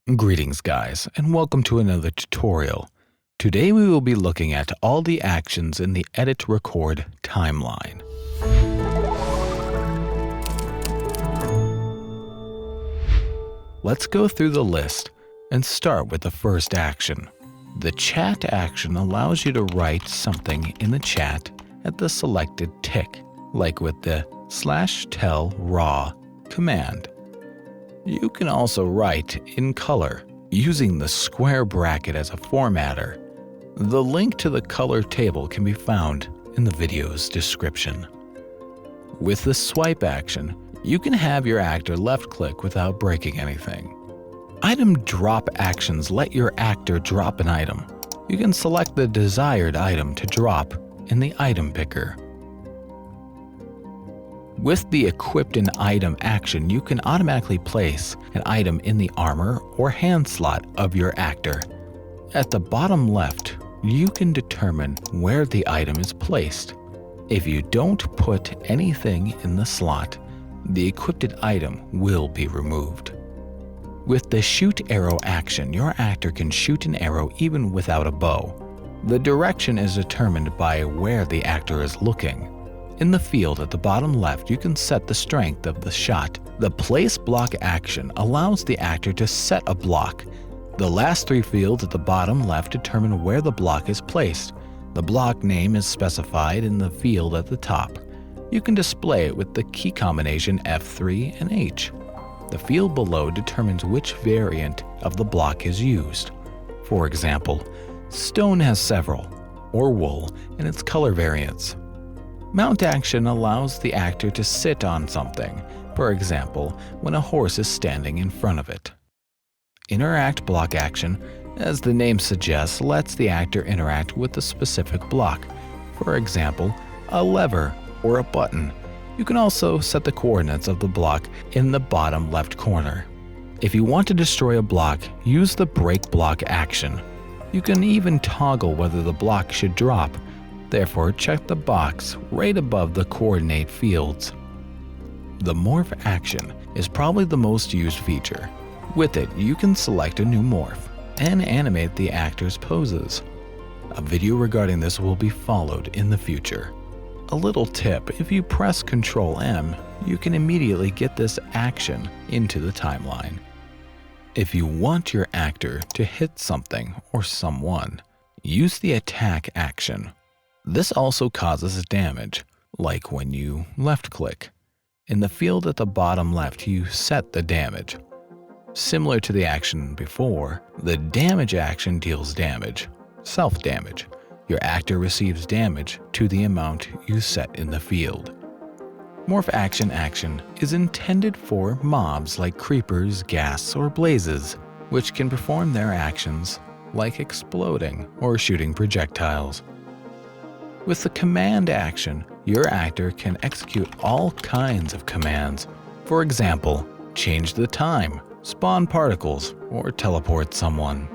Greetings guys, and welcome to another tutorial. Today we will be looking at all the actions in the edit record timeline. Let's go through the list and start with the first action. The chat action allows you to write something in the chat at the selected tick, like with the /tell raw command. You can also write in color, using the square bracket as a formatter. The link to the color table can be found in the video's description. With the swipe action, you can have your actor left-click without breaking anything. Item drop actions let your actor drop an item. You can select the desired item to drop in the item picker. With the equipped an item action, you can automatically place an item in the armor or hand slot of your actor. At the bottom left, you can determine where the item is placed. If you don't put anything in the slot, the equipped item will be removed. With the shoot arrow action, your actor can shoot an arrow even without a bow. The direction is determined by where the actor is looking. In the field at the bottom left, you can set the strength of the shot. The place block action allows the actor to set a block. The last three fields at the bottom left determine where the block is placed. The block name is specified in the field at the top. You can display it with the key combination F3 and H. The field below determines which variant of the block is used. For example, stone has several, or wool, and its color variants. Mount action allows the actor to sit on something, for example, when a horse is standing in front of it. Interact block action, as the name suggests, lets the actor interact with a specific block, for example, a lever or a button. You can also set the coordinates of the block in the bottom left corner. If you want to destroy a block, use the break block action. You can even toggle whether the block should drop. Therefore, check the box right above the coordinate fields. The morph action is probably the most used feature. With it, you can select a new morph and animate the actor's poses. A video regarding this will be followed in the future. A little tip, if you press Ctrl M, you can immediately get this action into the timeline. If you want your actor to hit something or someone, use the attack action. This also causes damage, like when you left-click. In the field at the bottom left, you set the damage. Similar to the action before, the damage action deals damage, self-damage. Your actor receives damage to the amount you set in the field. Morph action is intended for mobs like creepers, ghasts, or blazes, which can perform their actions like exploding or shooting projectiles. With the command action, your actor can execute all kinds of commands. For example, change the time, spawn particles, or teleport someone.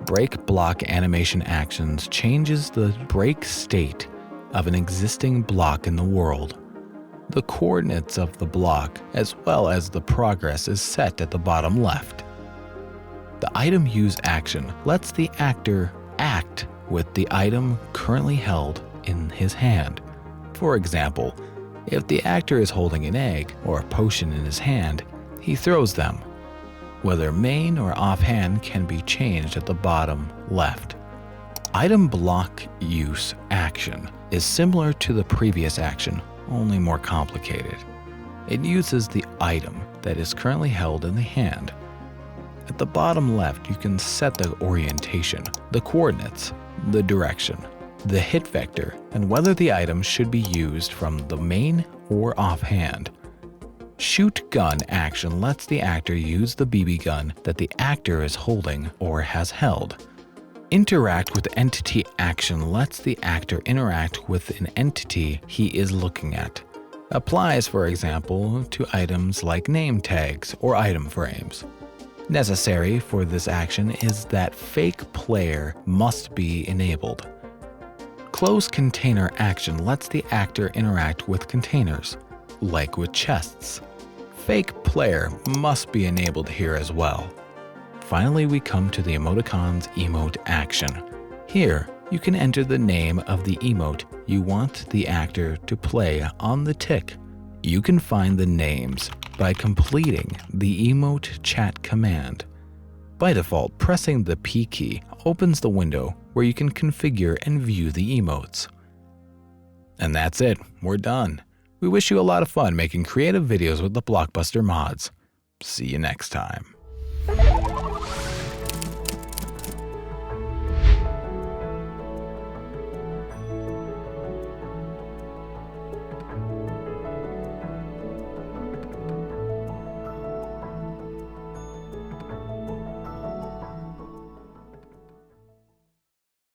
Break block animation actions changes the break state of an existing block in the world. The coordinates of the block as well as the progress is set at the bottom left. The item use action lets the actor act with the item currently held in his hand. For example, if the actor is holding an egg or a potion in his hand, he throws them. Whether main or offhand can be changed at the bottom left. Item block use action is similar to the previous action, only more complicated. It uses the item that is currently held in the hand. At the bottom left, you can set the orientation, the coordinates, the direction, the hit vector, and whether the item should be used from the main or offhand. Shoot gun action lets the actor use the BB gun that the actor is holding or has held. Interact with entity action lets the actor interact with an entity he is looking at. Applies, for example, to items like name tags or item frames. Necessary for this action is that fake player must be enabled. Close container action lets the actor interact with containers, like with chests. Fake player must be enabled here as well. finally we come to the Emoticons emote action. Here, you can enter the name of the emote you want the actor to play on the tick. You can find the names by completing the emote chat command. By default, pressing the P key opens the window where you can configure and view the emotes. And that's it, we're done. We wish you a lot of fun making creative videos with the Blockbuster mods. See you next time.